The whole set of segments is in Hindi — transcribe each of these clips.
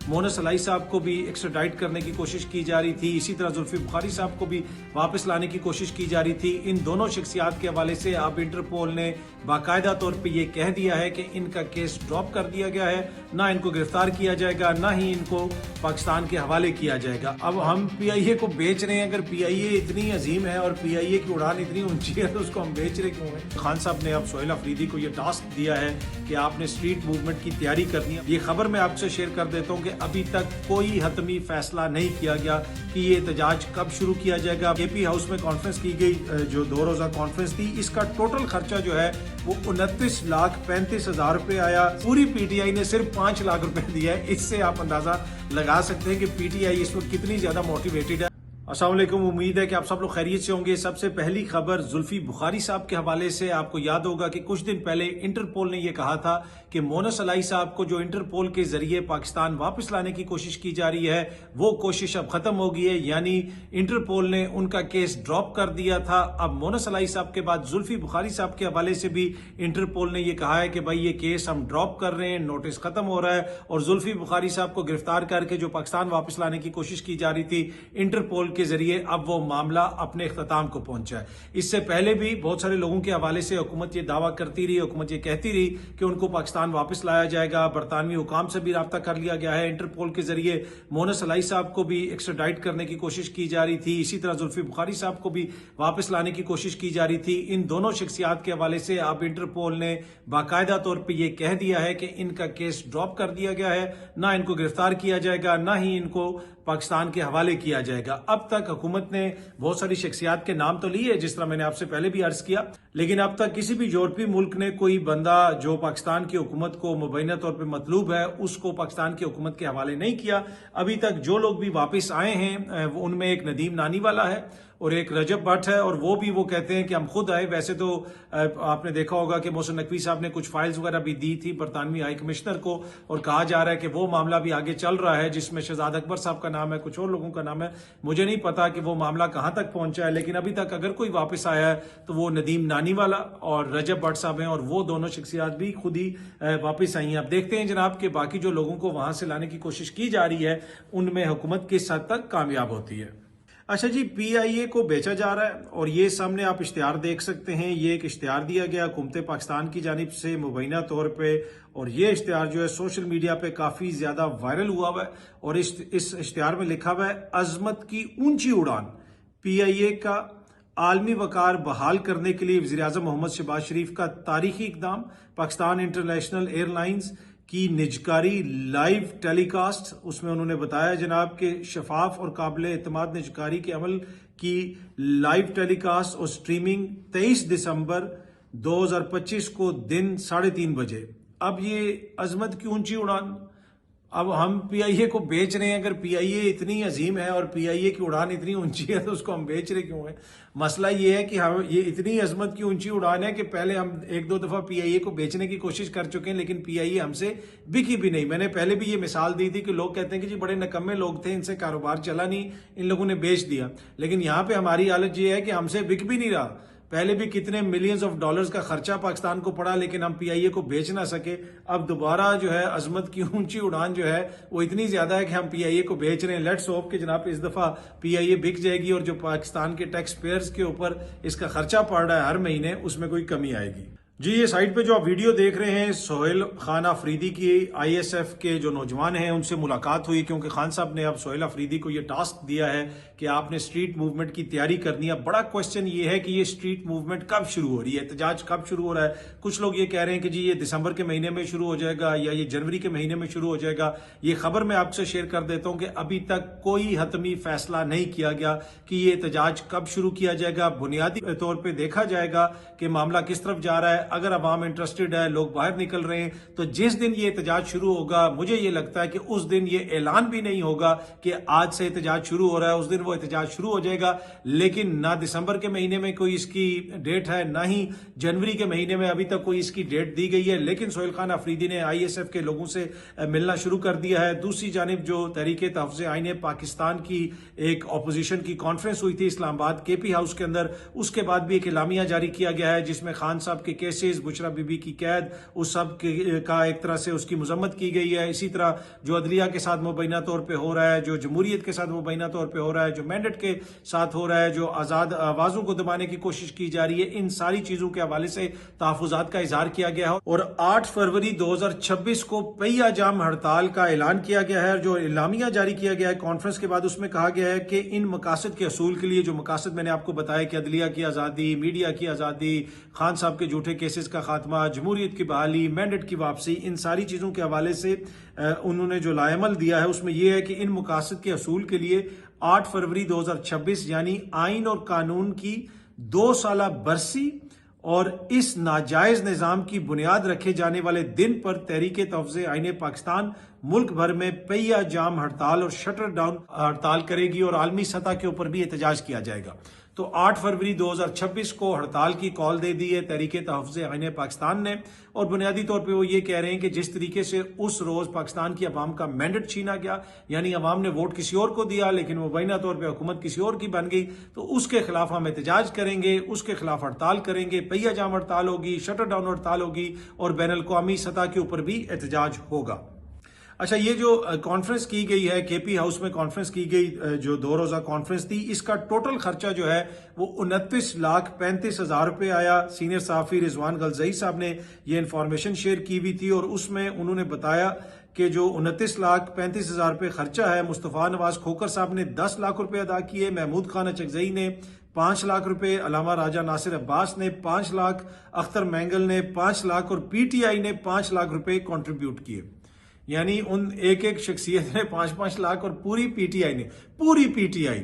मोनस अलाई साहब को भी एक्स्ट्राडाइट करने की कोशिश की जा रही थी। इसी तरह जुल्फी बुखारी साहब को भी वापस लाने की कोशिश की जा रही थी। इन दोनों शख्सियात के हवाले से अब इंटरपोल ने बाकायदा तौर पर यह कह दिया है कि इनका केस ड्रॉप कर दिया गया है, ना इनको गिरफ्तार किया जाएगा, ना ही इनको पाकिस्तान के हवाले किया जाएगा। अब हम PIA को बेच रहे हैं। अगर PIA इतनी अजीम है और PIA की उड़ान इतनी ऊंची है तो उसको हम बेच रहे क्यों हैं? खान साहब ने अब सोहेल अफरीदी को यह टास्क दिया है कि आपने स्ट्रीट मूवमेंट की तैयारी करनी है। ये खबर मैं आपसे शेयर कर देता हूँ कि अभी तक कोई हतमी फैसला नहीं किया गया कि ये एहतजाज कब शुरू किया जाएगा। KP हाउस में कॉन्फ्रेंस की गई, जो 2 रोजा कॉन्फ्रेंस थी, इसका टोटल खर्चा जो है वो 29,35,000 रुपए आया। पूरी PTI ने सिर्फ 5 लाख रुपए दिया है। इससे आप अंदाजा लगा सकते हैं कि PTI इस वक्त कितनी ज्यादा मोटिवेटेड है। अस्सलाम वालेकुम, उम्मीद है कि आप सब लोग खैरियत से होंगे। सबसे पहली खबर जुल्फी बुखारी साहब के हवाले से। आपको याद होगा कि कुछ दिन पहले इंटरपोल ने यह कहा था कि मोनस अलाई साहब को जो इंटरपोल के जरिए पाकिस्तान वापस लाने की कोशिश की जा रही है, वो कोशिश अब खत्म हो गई है। यानी इंटरपोल ने उनका केस ड्रॉप कर दिया था। अब मोनस अलाई साहब के बाद जुल्फी बुखारी साहब के हवाले से भी इंटरपोल ने यह कहा है कि भाई ये केस हम ड्रॉप कर रहे हैं, नोटिस खत्म हो रहा है। और जुल्फी बुखारी साहब को गिरफ्तार करके जो पाकिस्तान वापस लाने की कोशिश की जा रही थी इंटरपोल के जरिए, अब वो मामला अपने इख्तिताम को पहुंचा है। इससे पहले भी बहुत सारे लोगों के हवाले से हुकूमत ये दावा करती रही, हुकूमत ये कहती रही कि उनको पाकिस्तान वापस लाया जाएगा। बरतानवी हुकाम से भी राब्ता कर लिया गया है। इंटरपोल के जरिए मोनस अलाई साहब को भी एक्स्ट्राडाइट करने की कोशिश की जा रही थी। इसी तरह जुल्फी बुखारी साहब को भी वापस लाने की कोशिश की जा रही थी। इन दोनों शख्सियात के हवाले से अब इंटरपोल ने बाकायदा तौर पर यह कह दिया है कि इनका केस ड्रॉप कर दिया गया है, ना इनको गिरफ्तार किया जाएगा, ना ही इनको पाकिस्तान के हवाले किया जाएगा। अब तक हुकूमत ने बहुत सारी शख्सियात के नाम तो लिए, जिस तरह मैंने आपसे पहले भी अर्ज किया, लेकिन अब तक किसी भी यूरोपीय मुल्क ने कोई बंदा जो पाकिस्तान की हुकूमत को मुबैना तौर पर मतलूब है, उसको पाकिस्तान की हुकूमत के हवाले नहीं किया। अभी तक जो लोग भी वापस आए हैं उनमें एक नदीम नानी वाला है और एक रजब भट्ट है, और वो कहते हैं कि हम खुद आए। वैसे तो आपने देखा होगा कि मोहसिन नकवी साहब ने कुछ फाइल्स वगैरह भी दी थी बरतानवी हाई कमिश्नर को, और कहा जा रहा है कि वो मामला भी आगे चल रहा है, जिसमें शहजाद अकबर साहब का नाम है, कुछ और लोगों का नाम है। मुझे नहीं पता कि वो मामला कहां तक पहुंचा है, लेकिन अभी तक अगर कोई वापस आया है तो वो नदीम नानी वाला और रजब भट्ट साहब हैं, और वो दोनों शख्सियात भी खुद ही वापस आई हैं। अब देखते हैं जनाब के बाकी जो लोगों को वहां से लाने की कोशिश की जा रही है उनमें हुकूमत किस हद तक कामयाब होती है। अच्छा जी, PIA को बेचा जा रहा है और ये सामने आप इश्तिहार देख सकते हैं। ये एक इश्तिहार दिया गया हुकूमत पाकिस्तान की जानिब से मुबैना तौर पे, और ये इश्तिहार जो है सोशल मीडिया पे काफी ज्यादा वायरल हुआ है। और इस इश्तिहार में लिखा हुआ है, अजमत की ऊंची उड़ान, PIA का आलमी वकार बहाल करने के लिए वज़ीर आज़म मोहम्मद शहबाज शरीफ का तारीखी इकदाम। पाकिस्तान इंटरनेशनल एयरलाइंस की निजकारी लाइव टेलीकास्ट, उसमें उन्होंने बताया जनाब के शफाफ और काबिल एतमाद निजकारी के अमल की लाइव टेलीकास्ट और स्ट्रीमिंग 23 दिसंबर 2025 को दिन 3:30 बजे। अब ये अजमत की ऊंची उड़ान, अब हम PIA को बेच रहे हैं। अगर PIA इतनी अजीम है और PIA की उड़ान इतनी ऊंची है तो उसको हम बेच रहे क्यों हैं? मसला ये है कि हम ये इतनी अजमत की ऊंची उड़ान है कि पहले हम 1-2 दफा PIA को बेचने की कोशिश कर चुके हैं, लेकिन PIA हमसे बिकी भी नहीं। मैंने पहले भी ये मिसाल दी थी कि लोग कहते हैं कि जी बड़े नकम्मे लोग थे, इनसे कारोबार चला नहीं, इन लोगों ने बेच दिया। लेकिन यहाँ पे हमारी हालत ये है कि हमसे बिक भी नहीं रहा। पहले भी कितने मिलियंस ऑफ डॉलर्स का खर्चा पाकिस्तान को पड़ा, लेकिन हम PIA को बेच ना सके। अब दोबारा जो है अजमत की ऊंची उड़ान जो है वो इतनी ज्यादा है कि हम PIA को बेच रहे हैं। लेट्स होप कि जनाब इस दफा PIA बिक जाएगी और जो पाकिस्तान के टैक्स पेयर्स के ऊपर इसका खर्चा पड़ रहा है हर महीने, उसमें कोई कमी आएगी। जी, ये साइट पे जो आप वीडियो देख रहे हैं, सोहेल खान अफरीदी की ISF के जो नौजवान हैं उनसे मुलाकात हुई, क्योंकि खान साहब ने अब सोहेल अफरीदी को ये टास्क दिया है कि आपने स्ट्रीट मूवमेंट की तैयारी करनी है। बड़ा क्वेश्चन ये है कि ये स्ट्रीट मूवमेंट कब शुरू हो रही है, एहतजाज कब शुरू हो रहा है। कुछ लोग ये कह रहे हैं कि जी ये दिसंबर के महीने में शुरू हो जाएगा या ये जनवरी के महीने में शुरू हो जाएगा। ये खबर मैं आपसे शेयर कर देता हूं कि अभी तक कोई हतमी फैसला नहीं किया गया कि ये एहतजाज कब शुरू किया जाएगा। बुनियादी तौर पर देखा जाएगा कि मामला किस तरफ जा रहा है। अगर अवाम इंटरेस्टेड है, लोग बाहर निकल रहे हैं, तो जिस दिन ये एहतजाज शुरू होगा, मुझे ये लगता है कि उस दिन ये ऐलान भी नहीं होगा कि आज से एहतजाज शुरू हो रहा है। उस दिन वो एहतजाज शुरू हो जाएगा, लेकिन ना दिसंबर के महीने में कोई इसकी डेट है, ना ही जनवरी के महीने में अभी तक कोई इसकी डेट दी गई है। लेकिन सोहेल खान अफरीदी ने ISF के लोगों से मिलना शुरू कर दिया है। दूसरी जानिब जो तहरीके तहफ़्फ़ुज़ आईन पाकिस्तान की एक अपोजिशन की कॉन्फ्रेंस हुई थी इस्लामाबाद KP हाउस के अंदर, उसके बाद भी एक एलामिया जारी किया गया है जिसमें खान साहब के केस केसेस, बुशरा बीबी की कैद, उस सब का एक तरह से उसकी मजम्मत की गई है। इसी तरह जो अदलिया के साथ मुबैना तौर पर हो रहा है, जो जमहूरियत के साथ मुबैना तौर पर हो रहा है, जो मैंडेट के साथ हो रहा है, जो आज़ाद आवाज़ों को दबाने की कोशिश की जा रही है, इन सारी चीज़ों के हवाले से तहफ़्फ़ुज़ात का इजहार किया गया है। और 8 फरवरी 2026 को पहिया जाम हड़ताल का ऐलान किया गया है। जो इलामिया जारी किया गया है कॉन्फ्रेंस के बाद, उसमें कहा गया है कि इन मकासद के असूल के लिए, जो मकासद मैंने आपको बताया कि अदलिया की आज़ादी, मीडिया की आज़ादी, खान साहब के झूठे केसेस का खात्मा, जमहूरियत की बहाली, मैंडेट की वापसी, इन सारी चीज़ों के हवाले से उन्होंने जो लाएमल दिया है उसमें यह है कि इन मकासद के असूल के लिए 8 फरवरी 2026 यानी आइन और कानून की 2 साला बरसी और इस नाजायज निज़ाम की बुनियाद रखे जाने वाले दिन पर तहरीक तहफ़्फ़ुज़ आईन पाकिस्तान मुल्क भर में पहिया जाम हड़ताल और शटर डाउन हड़ताल करेगी और आलमी सतह के ऊपर भी एहतजाज किया जाएगा। तो 8 फरवरी 2026 को हड़ताल की कॉल दे दी है तहरीक तहफ़्फ़ुज़ आईन पाकिस्तान ने, और बुनियादी तौर पे वो ये कह रहे हैं कि जिस तरीके से उस रोज़ पाकिस्तान की अवाम का मैंडेट छीना गया, यानी अवाम ने वोट किसी और को दिया लेकिन मुबैना तौर पर हुकूमत किसी और की बन गई, तो उसके खिलाफ हम एहतजाज करेंगे, उसके खिलाफ हड़ताल करेंगे, पहिया जाम हड़ताल होगी, शटर डाउन हड़ताल होगी और बैनुल अक़वामी सतह के ऊपर भी एहतजाज होगा। अच्छा, ये जो कॉन्फ्रेंस की गई है, केपी हाउस में कॉन्फ्रेंस की गई, जो 2 रोज़ा कॉन्फ्रेंस थी, इसका टोटल खर्चा जो है वो 29,35,000 रुपये आया। सीनियर सहाफ़ी रिजवान गलज़ई साहब ने ये इंफॉर्मेशन शेयर की हुई थी और उसमें उन्होंने बताया कि जो 29,35,000 रुपये खर्चा है, मुस्तफ़ा नवाज खोखर साहब ने 10 लाख रुपये अदा किए, महमूद खान अचकज़ई ने 5 लाख रुपए, अलामा राजा नासिर अब्बास ने 5 लाख, अख्तर मैंगल ने 5 लाख और PTI ने 5 लाख रुपए कंट्रीब्यूट किए। यानी उन एक एक शख्सियत ने 5-5 लाख और पूरी PTI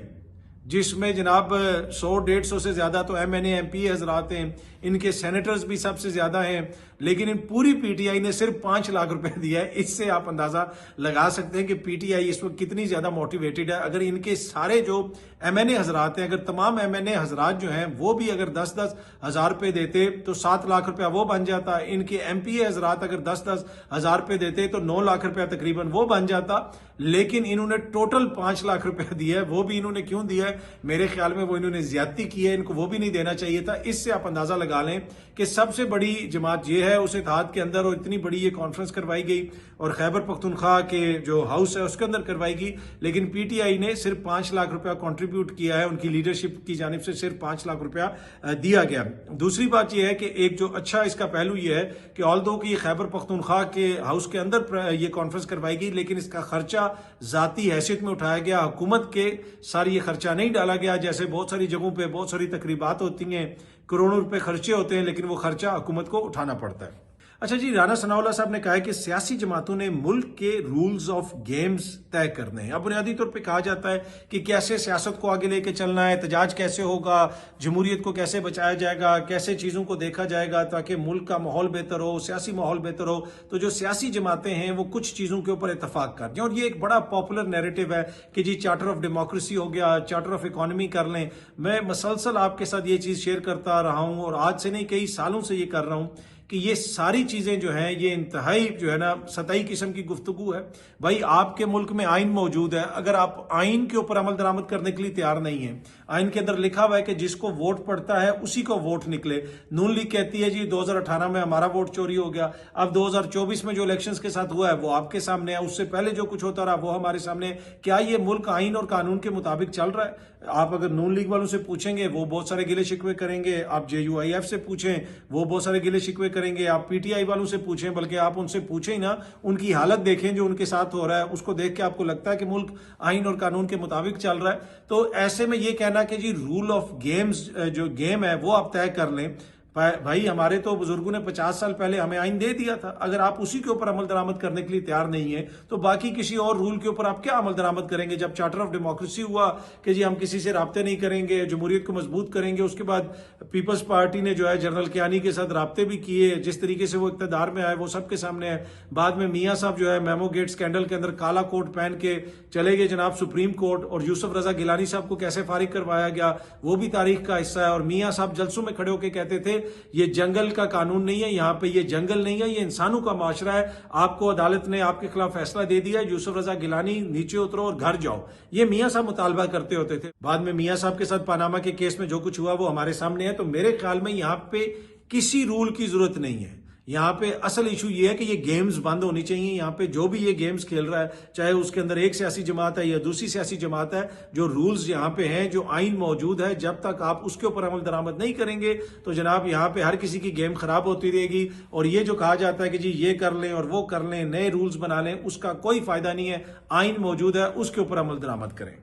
जिसमें जनाब 100-150 से ज्यादा तो MNA MP हजरात हैं, इनके सेनेटर्स भी सबसे ज्यादा हैं, लेकिन इन पूरी PTI ने सिर्फ 5 लाख रुपए दिया है। इससे आप अंदाजा लगा सकते हैं कि PTI इस वक्त कितनी ज्यादा मोटिवेटेड है। अगर इनके सारे जो MNA हजरात हैं, अगर तमाम MNA हजरात जो हैं वो भी अगर 10-10 हज़ार रुपए देते तो 7 लाख रुपया वो बन जाता। इनके MPA हजरात अगर 10-10 हज़ार रुपए देते तो 9 लाख रुपया तकरीबन वो बन जाता। लेकिन इन्होंने टोटल 5 लाख रुपया दिया है। वो भी इन्होंने क्यों दिया है? मेरे ख्याल में वो इन्होंने ज्यादती की है, इनको वो भी नहीं देना चाहिए था। इससे आप अंदाजा लगा लें कि सबसे बड़ी जमात ये है उस इत्तेहाद के अंदर, और इतनी बड़ी ये कॉन्फ्रेंस करवाई गई और खैबर पख्तूनख्वा के जो हाउस है उसके अंदर करवाई गई, लेकिन PTI ने सिर्फ 5 लाख रुपया कंट्रीब्यूट किया है। उनकी लीडरशिप की जानिब से सिर्फ 5 लाख रुपया दिया गया। दूसरी बात यह है कि एक जो अच्छा इसका पहलू यह है कि ऑल्दो कि खैबर पख्तूनख्वा के हाउस के अंदर ये कॉन्फ्रेंस करवाई गई, लेकिन इसका खर्चा जाती हैसियत में उठाया गया, हुकूमत के सारी ये खर्चा नहीं डाला गया। जैसे बहुत सारी जगहों पे बहुत सारी तकरीबात होती हैं, करोड़ों रुपए खर्चे होते हैं, लेकिन वो खर्चा हुकूमत को उठाना पड़ता है। अच्छा जी, राना सनाउल्लाह साहब ने कहा है कि सियासी जमातों ने मुल्क के रूल्स ऑफ गेम्स तय करने हैं। अब बुनियादी तौर पे कहा जाता है कि कैसे सियासत को आगे लेके चलना है, एहतजाज कैसे होगा, जमहूरियत को कैसे बचाया जाएगा, कैसे चीज़ों को देखा जाएगा ताकि मुल्क का माहौल बेहतर हो, सियासी माहौल बेहतर हो। तो जो सियासी जमातें हैं वो कुछ चीज़ों के ऊपर इतफाक कर जाएं, और ये एक बड़ा पॉपुलर नैरेटिव है कि जी चार्टर ऑफ डेमोक्रेसी हो गया, चार्टर ऑफ इकोनॉमी कर लें। मैं मसलसल आपके साथ ये चीज़ शेयर करता रहा हूँ और आज से नहीं कई सालों से ये कर रहा हूँ कि ये सारी चीजें जो हैं ये इंतहाई जो है ना सतही किस्म की गुफ्तगू है। भाई, आपके मुल्क में आइन मौजूद है, अगर आप आइन के ऊपर अमल दरामद करने के लिए तैयार नहीं है, आइन के अंदर लिखा हुआ है कि जिसको वोट पड़ता है उसी को वोट निकले। नून लीग कहती है जी 2018 में हमारा वोट चोरी हो गया, अब 2024 में जो इलेक्शंस के साथ हुआ है वो आपके सामने है, उससे पहले जो कुछ होता रहा वो हमारे सामने है। क्या ये मुल्क आइन और कानून के मुताबिक चल रहा है? आप अगर नून लीग वालों से पूछेंगे वो बहुत सारे गिले शिकवे करेंगे, आप JUIF से पूछें वो बहुत सारे गिले शिकवे करेंगे, आप PTI वालों से पूछें, बल्कि आप उनसे पूछें ही ना, उनकी हालत देखें जो उनके साथ हो रहा है, उसको देख के आपको लगता है कि मुल्क आइन और कानून के मुताबिक चल रहा है। तो ऐसे में ये कहना कि जी रूल ऑफ गेम्स जो गेम है वो आप तय कर लें, भाई हमारे तो बुजुर्गों ने 50 साल पहले हमें आइन दे दिया था। अगर आप उसी के ऊपर अमल दरामद करने के लिए तैयार नहीं है तो बाकी किसी और रूल के ऊपर आप क्या अमल दरामद करेंगे? जब चार्टर ऑफ डेमोक्रेसी हुआ कि जी हम किसी से राब्ते नहीं करेंगे, जमहूरियत को मजबूत करेंगे, उसके बाद पीपल्स पार्टी ने जो है जनरल कियानी के साथ राब्ते भी किए, जिस तरीके से वो इक़्तिदार में आए वो सबके सामने है। बाद में मियाँ साहब जो है मेमो गेट स्कैंडल के अंदर काला कोट पहन के चले गए जनाब सुप्रीम कोर्ट, और यूसुफ रजा गिलानी साहब को कैसे फारिग करवाया गया वो भी तारीख का हिस्सा है। और मियाँ साहब जलसों में खड़े होकर कहते थे ये जंगल का कानून नहीं है, यहाँ पे ये जंगल नहीं है, ये इंसानों का माशरा है, आपको अदालत ने आपके खिलाफ फैसला दे दिया, यूसुफ रजा गिलानी नीचे उतरो और घर जाओ। ये मियाँ साहब मुतालबा करते होते थे। बाद में मियाँ साहब के साथ पनामा के केस में जो कुछ हुआ वो हमारे सामने है। तो मेरे ख्याल में यहाँ पे किसी रूल की जरूरत नहीं है। यहाँ पे असल इशू ये है कि ये गेम्स बंद होनी चाहिए। यहाँ पे जो भी ये गेम्स खेल रहा है, चाहे उसके अंदर एक सियासी जमात है या दूसरी सियासी जमात है, जो रूल्स यहाँ पे हैं, जो आइन मौजूद है, जब तक आप उसके ऊपर अमल दरामद नहीं करेंगे तो जनाब यहाँ पे हर किसी की गेम खराब होती रहेगी। और ये जो कहा जाता है कि जी ये कर लें और वो कर लें, नए रूल्स बना लें, उसका कोई फायदा नहीं है। आइन मौजूद है, उसके ऊपर अमल दरामद करें।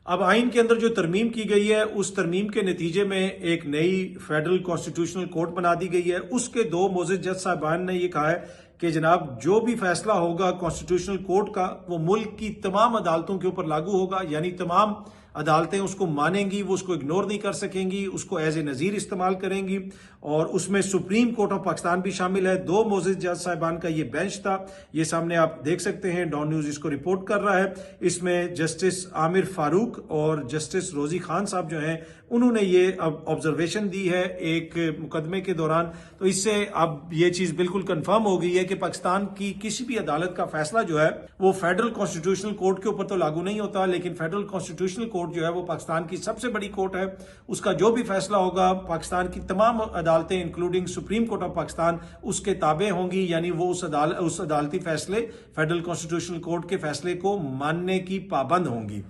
अब आइन के अंदर जो तरमीम की गई है, उस तरमीम के नतीजे में एक नई फेडरल कॉन्स्टिट्यूशनल कोर्ट बना दी गई है। उसके दो मोअज़्ज़िज़ जज साहिबान ने ये कहा है कि जनाब जो भी फैसला होगा कॉन्स्टिट्यूशनल कोर्ट का, वो मुल्क की तमाम अदालतों के ऊपर लागू होगा। यानी तमाम अदालतें उसको मानेंगी, वो उसको इग्नोर नहीं कर सकेंगी, उसको एज ए नज़ीर इस्तेमाल करेंगी। और उसमें सुप्रीम कोर्ट ऑफ पाकिस्तान भी शामिल है। दो मोअज़्ज़िज़ जज साहिबान का ये बेंच था, ये सामने आप देख सकते हैं, डॉन न्यूज़ इसको रिपोर्ट कर रहा है। इसमें जस्टिस आमिर फारूक और जस्टिस रोजी खान साहब जो हैं, उन्होंने ये अब ऑब्जर्वेशन दी है एक मुकदमे के दौरान। तो इससे अब ये चीज बिल्कुल कंफर्म हो गई है कि पाकिस्तान की किसी भी अदालत का फैसला जो है वो फेडरल कॉन्स्टिट्यूशनल कोर्ट के ऊपर तो लागू नहीं होता, लेकिन फेडरल कॉन्स्टिट्यूशनल कोर्ट जो है वो पाकिस्तान की सबसे बड़ी कोर्ट है। उसका जो भी फैसला होगा पाकिस्तान की तमाम अदालतें including supreme court of Pakistan उसके ताबे होंगी। यानी वो उस अदालती फैसले, फेडरल कॉन्स्टिट्यूशनल कोर्ट के फैसले को मानने की पाबंद होंगी।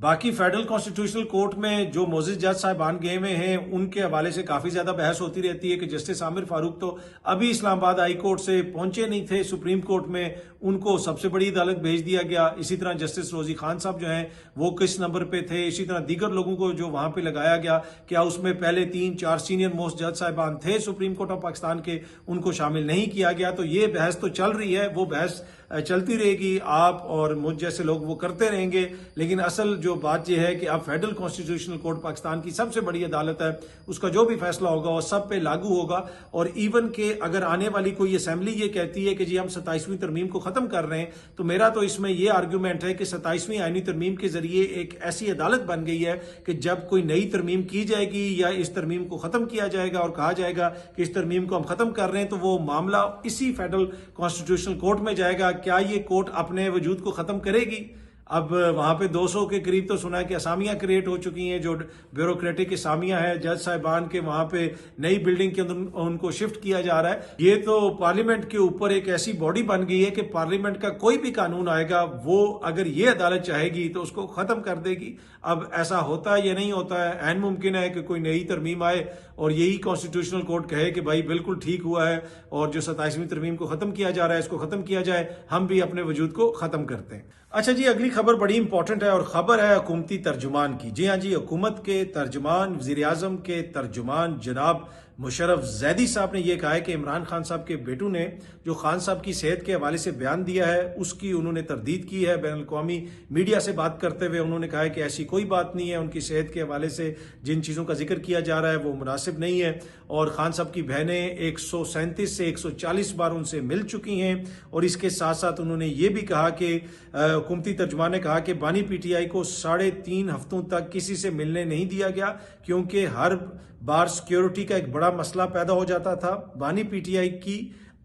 बाकी फेडरल कॉन्स्टिट्यूशनल कोर्ट में जो मोअज़्ज़िज़ जज साहिबान गए हुए हैं, उनके हवाले से काफी ज्यादा बहस होती रहती है कि जस्टिस आमिर फारूक तो अभी इस्लामाबाद हाई कोर्ट से पहुंचे नहीं थे सुप्रीम कोर्ट में, उनको सबसे बड़ी अदालत भेज दिया गया। इसी तरह जस्टिस रोजी खान साहब जो हैं वो किस नंबर पे थे, इसी तरह दीगर लोगों को जो वहां पे लगाया गया, क्या उसमें पहले 3-4 सीनियर मोस्ट जज साहिबान थे सुप्रीम कोर्ट ऑफ पाकिस्तान के, उनको शामिल नहीं किया गया। तो ये बहस तो चल रही है, वो बहस चलती रहेगी, आप और मुझ जैसे लोग वो करते रहेंगे। लेकिन असल जो बात यह है कि अब फेडरल कॉन्स्टिट्यूशनल कोर्ट पाकिस्तान की सबसे बड़ी अदालत है, उसका जो भी फैसला होगा वो सब पे लागू होगा। और इवन के अगर आने वाली कोई असेंबली ये कहती है कि जी हम 27वीं तरमीम को खत्म कर रहे हैं, तो मेरा तो इसमें यह आर्ग्यूमेंट है कि 27वीं आईनी तरमीम के जरिए एक ऐसी अदालत बन गई है कि जब कोई नई तरमीम की जाएगी या इस तरमीम को खत्म किया जाएगा और कहा जाएगा कि इस तरमीम को हम खत्म कर रहे हैं, तो वो मामला इसी फेडरल कॉन्स्टिट्यूशनल कोर्ट में जाएगा। क्या ये कोर्ट अपने वजूद को खत्म करेगी? अब वहां पे 200 के करीब तो सुना है कि असामियां क्रिएट हो चुकी हैं, जो ब्यूरोक्रेटिक असामियां हैं जज साहिबान के, वहां पे नई बिल्डिंग के अंदर उनको शिफ्ट किया जा रहा है। ये तो पार्लियामेंट के ऊपर एक ऐसी बॉडी बन गई है कि पार्लियामेंट का कोई भी कानून आएगा वो अगर ये अदालत चाहेगी तो उसको खत्म कर देगी। अब ऐसा होता है या नहीं होता है, ऐन मुमकिन है कि कोई नई तरमीम आए और यही कॉन्स्टिट्यूशनल कोर्ट कहे कि भाई बिल्कुल ठीक हुआ है और जो 27वीं तरमीम को खत्म किया जा रहा है इसको खत्म किया जाए, हम भी अपने वजूद को खत्म करते हैं। अच्छा जी, अगली खबर बड़ी इंपॉर्टेंट है और खबर है हुकूमती तर्जुमान की। जी हाँ जी, हुकूमत के तर्जुमान, वज़ीर आज़म के तर्जुमान जनाब मुशर्रफ ज़ैदी साहब ने यह कहा है कि इमरान खान साहब के बेटू ने जो खान साहब की सेहत के हवाले से बयान दिया है उसकी उन्होंने तरदीद की है। बैनुल अक़वामी मीडिया से बात करते हुए उन्होंने कहा है कि ऐसी कोई बात नहीं है, उनकी सेहत के हवाले से जिन चीज़ों का जिक्र किया जा रहा है वो मुनासिब नहीं है। और खान साहब की बहनें 137 से 140 बार उनसे मिल चुकी हैं। और इसके साथ साथ उन्होंने ये भी कहा कि हुकूमती तर्जुमान ने कहा कि बानी PTI को 3.5 हफ्तों तक किसी से मिलने नहीं दिया गया, क्योंकि हर बार सिक्योरिटी का एक बड़ा मसला पैदा हो जाता था। बानी PTI की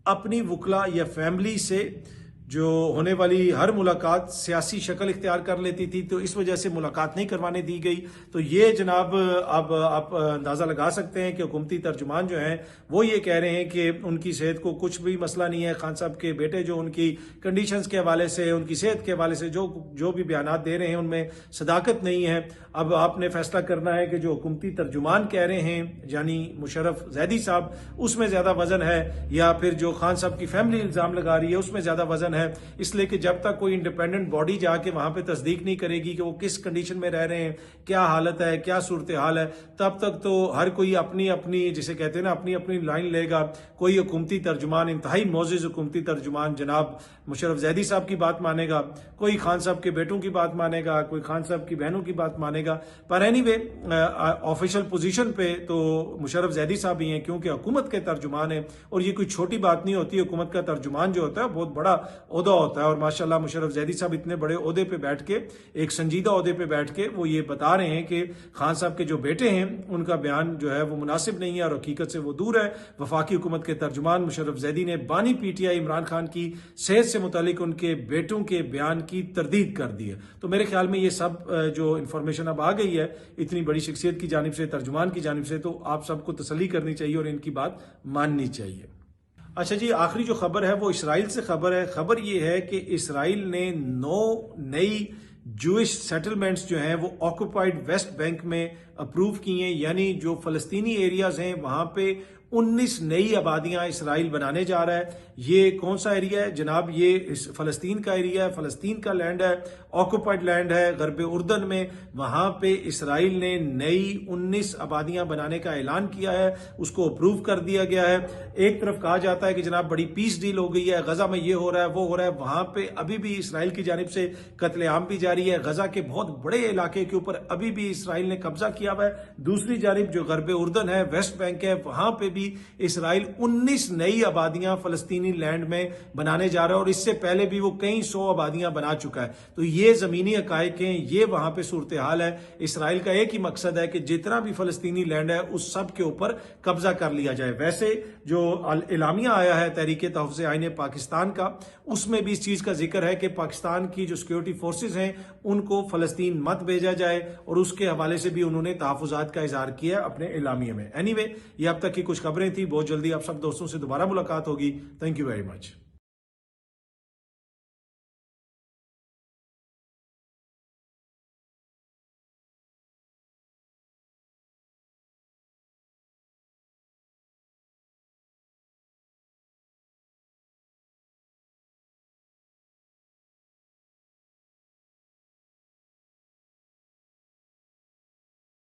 अपनी वकला या फैमिली से जो होने वाली हर मुलाकात सियासी शक्ल इख्तियार कर लेती थी, तो इस वजह से मुलाकात नहीं करवाने दी गई। तो ये जनाब अब आप अंदाज़ा लगा सकते हैं कि हुकूमती तर्जुमान जो हैं वो ये कह रहे हैं कि उनकी सेहत को कुछ भी मसला नहीं है। खान साहब के बेटे जो उनकी कंडीशंस के हवाले से, उनकी सेहत के हवाले से जो भी बयानात दे रहे हैं उनमें सदाकत नहीं है। अब आपने फैसला करना है कि जो हुकूमती तर्जुमान कह रहे हैं यानी मुशर्रफ ज़ैदी साहब, उसमें ज़्यादा वजन है या फिर जो खान साहब की फैमिली इल्ज़ाम लगा रही है उसमें ज़्यादा वजन है। इसलिए कि जब तक कोई इंडिपेंडेंट बॉडी जाके वहां पे तस्दीक नहीं करेगी कि वो किस कंडीशन में रह रहे हैं, क्या हालत है, क्या सूरत हाल है, तब तक तो हर कोई अपनी अपनी, जिसे कहते हैं ना, अपनी अपनी लाइन लेगा। कोई हुकूमती तर्जुमान, इंतहाई मोअज़्ज़िज़ हुकूमती तर्जुमान जनाब मुशर्रफ ज़ैदी साहब की बात मानेगा, कोई खान साहब के बेटों की बात मानेगा, कोई खान साहब की बहनों की बात मानेगा। पर एनीवे ऑफिशियल पोजीशन पे तो मुशर्रफ ज़ैदी साहब ही हैं, क्योंकि हुकूमत के तर्जुमान है। और ये कोई छोटी बात नहीं होती, हुकूमत का तर्जुमान जो होता है बहुत बड़ा ओहदा होता है। और माशाल्लाह मुशर्रफ ज़ैदी साहब इतने बड़े ओहदे पे बैठ के, एक संजीदा ओहदे पे बैठ के वो ये बता रहे हैं कि खान साहब के जो बेटे हैं उनका बयान जो है वो मुनासिब नहीं है और हकीकत से वो दूर है। वफाकी हुकूमत के तर्जुमान मुशर्रफ ज़ैदी ने बानी PTI इमरान खान की सेहत से मुतालिक उनके बेटों के बयान की तरदीद कर दी है। तो मेरे ख्याल में ये सब जो इंफॉर्मेशन अब आ गई है इतनी बड़ी शख्सियत की जानिब से, तर्जुमान की जानिब से, तो आप सबको तसल्ली करनी चाहिए और इनकी बात माननी चाहिए। अच्छा जी, आखिरी जो खबर है वो इसराइल से खबर है। खबर ये है कि इसराइल ने 9 नई जूइश सेटलमेंट्स जो हैं वो ऑक्यूपाइड वेस्ट बैंक में अप्रूव की हैं, यानी जो फलस्तीनी एरियाज हैं वहां पे 19 नई आबादियां इसराइल बनाने जा रहा है। ये कौन सा एरिया है जनाब? ये इस फलस्तीन का एरिया है, फलस्तीन का लैंड है, ऑक्यूपाइड लैंड है गरब उर्दन में। वहां पे इसराइल ने नई 19 आबादियां बनाने का ऐलान किया है, उसको अप्रूव कर दिया गया है। एक तरफ कहा जाता है कि जनाब बड़ी पीस डील हो गई है, गजा में ये हो रहा है वो हो रहा है, वहां पे अभी भी इसराइल की जानिब से कत्लेआम भी जारी है। गजा के बहुत बड़े इलाके के ऊपर अभी भी इसराइल ने कब्जा किया हुआ है। दूसरी जानिब जो गरब उर्दन है, वेस्ट बैंक है, वहां पे भी इसराइल 19 नई आबादियां फलस्तीनी लैंड में बनाने जा रहा है और इससे पहले भी वो कई 100 आबादियां बना चुका है। तो ये जमीनी हकायक हैं, ये वहां पे सूरत हाल है। इसराइल का एक ही मकसद है कि जितना भी फलस्तीनी लैंड है उस सब के ऊपर कब्जा कर लिया जाए। वैसे जो इलामिया आया है तहरीक तहफ़्फ़ुज़ आईन पाकिस्तान का, उसमें भी इस चीज का जिक्र है कि पाकिस्तान की जो सिक्योरिटी फोर्सेज हैं उनको फलस्तीन मत भेजा जाए और उसके हवाले से भी उन्होंने तहफ़्फ़ुज़ात का इजहार किया अपने इलामिया में। एनीवे, ये अब तक की कुछ खबरें थी। बहुत जल्दी आप सब दोस्तों से दोबारा मुलाकात होगी। Thank you very much.